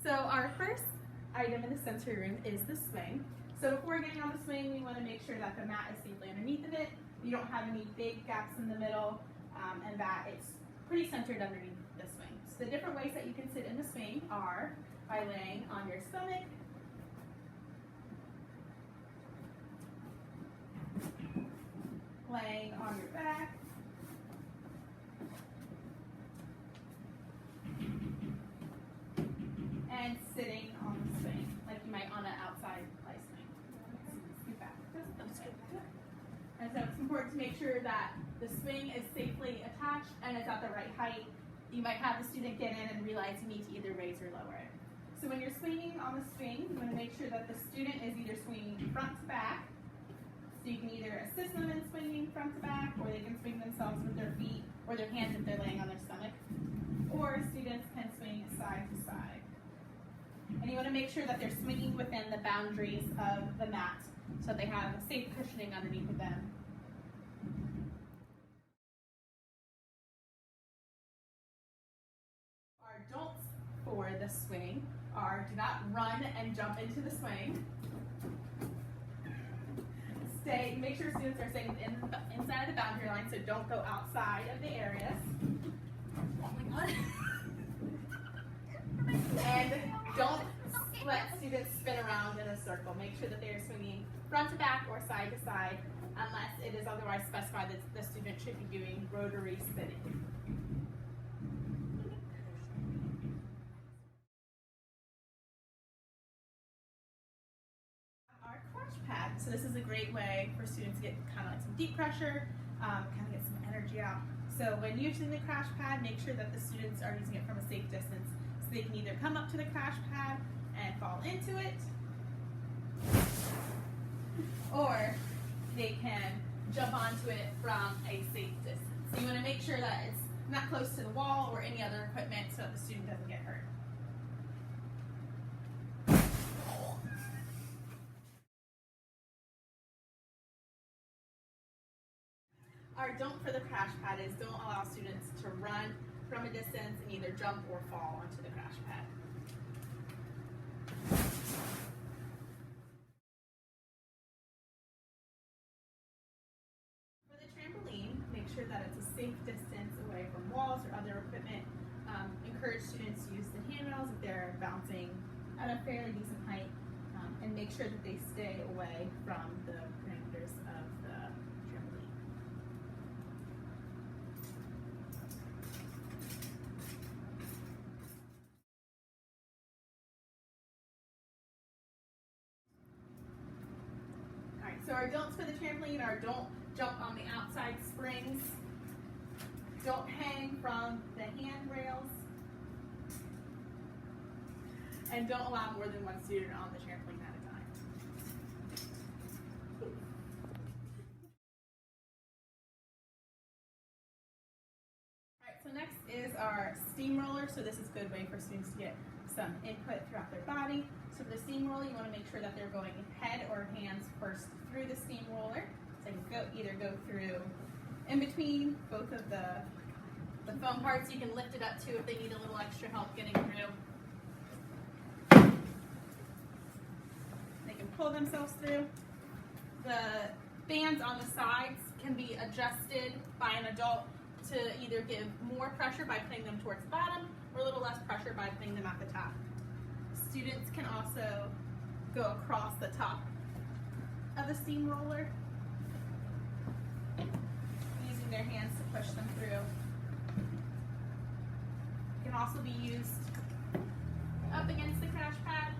So our first item in the sensory room is the swing. So before getting on the swing, we want to make sure that the mat is safely underneath of it. You don't have any big gaps in the middle, and that it's pretty centered underneath the swing. So the different ways that you can sit in the swing are by laying on your stomach, laying on your back, and sitting on the swing, like you might on an outside play swing. Scoot back. And so it's important to make sure that the swing is safely attached and it's at the right height. You might have the student get in and realize you need to either raise or lower it. So when you're swinging on the swing, you want to make sure that the student is either swinging front to back. So you can either assist them in swinging front to back, or they can swing themselves with their feet or their hands if they're laying on their stomach. Or students can swing side to side. And you want to make sure that they're swinging within the boundaries of the mat so that they have a safe cushioning underneath of them. Our don'ts for the swing are: do not run and jump into the swing. Make sure students are staying inside of the boundary line, so don't go outside of the areas. Oh my God. And don't let students spin around in a circle. Make sure that they are swinging front to back or side to side, unless it is otherwise specified that the student should be doing rotary spinning. Our crash pad. So this is a great way for students to get kind of like some deep pressure, kind of get some energy out. So when using the crash pad, make sure that the students are using it from a safe distance. So they can either come up to the crash pad and fall into it, or they can jump onto it from a safe distance. So you want to make sure that it's not close to the wall or any other equipment so that the student doesn't get hurt. Our don't for the crash pad is don't allow students to run from a distance and either jump or fall onto the crash pad. For the trampoline, make sure that it's a safe distance away from walls or other equipment. Encourage students to use the handrails if they're bouncing at a fairly decent height, and make sure that they stay away from the parameters of the trampoline. Alright, so our don'ts for the trampoline are: don't jump on the outside springs, don't hang from the handrails, and don't allow more than one student on the trampoline at a time. Alright, so next is our steamroller. So this is a good way for students to get some input throughout their body. So for the steamroller, you want to make sure that they're going head or hands first through the steamroller. So you can either go through in between both of the foam parts. You can lift it up too if they need a little extra help getting through. They can pull themselves through. The bands on the sides can be adjusted by an adult to either give more pressure by putting them towards the bottom or a little less pressure by putting them at the top. Students can also go across the top of the steamroller, using their hands to push them through. It can also be used up against the crash pad,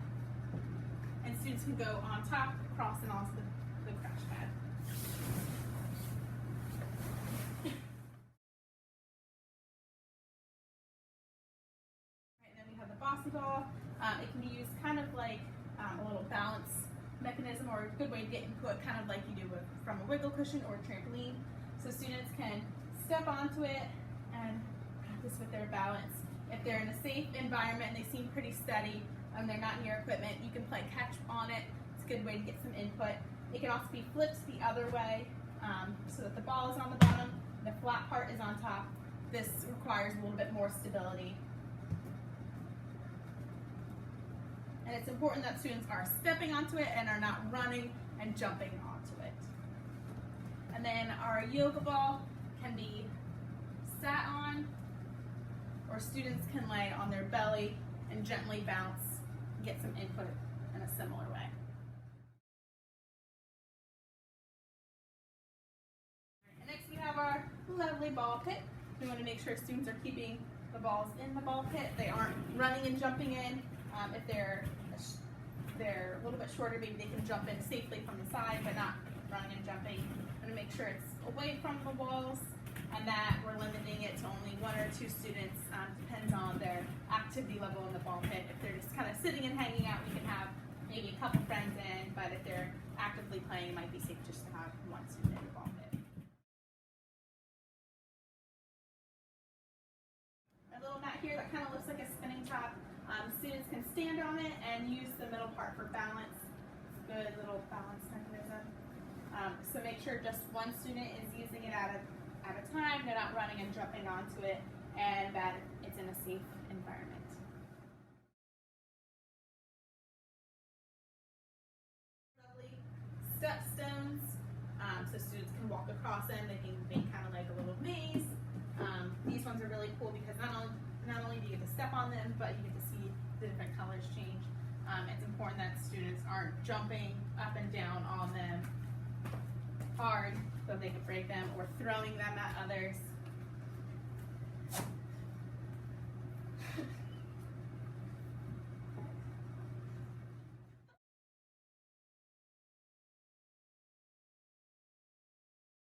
and students can go on top, across, and onto the crash pad. Right, and then we have the bossy ball. It can be used kind of like a little balance mechanism, or a good way to get input, kind of like you do from a wiggle cushion or a trampoline. So students can step onto it and practice with their balance. If they're in a safe environment and they seem pretty steady and they're not near equipment, you can play catch on it. It's a good way to get some input. It can also be flipped the other way, so that the ball is on the bottom, the flat part is on top. This requires a little bit more stability. And it's important that students are stepping onto it and are not running and jumping onto it. And then our yoga ball can be sat on, or students can lay on their belly and gently bounce, get some input in a similar way. And next we have our lovely ball pit. We want to make sure students are keeping the balls in the ball pit. They aren't running and jumping in. If they're a little bit shorter, maybe they can jump in safely from the side, but not running and jumping. I'm going to make sure it's away from the walls, and that we're limiting it to only 1 or 2 students. Depends on their activity level in the ball pit. If they're just kind of sitting and hanging out, we can have maybe a couple friends in, but if they're actively playing, it might be safe just to have 1 student in the ball pit. A little mat here that kind of looks like a spinning top. Students can stand on it and use the middle part for balance. Good little balance mechanism. So make sure just 1 student is using it at a time. They're not running and jumping onto it, and that it's in a safe environment. Lovely step stones, so students can walk across them. They can make kind of like a little maze. These ones are really cool because not only do you get to step on them, but you get to see the different colors change. It's important that students aren't jumping up and down on them hard so they could break them, or throwing them at others.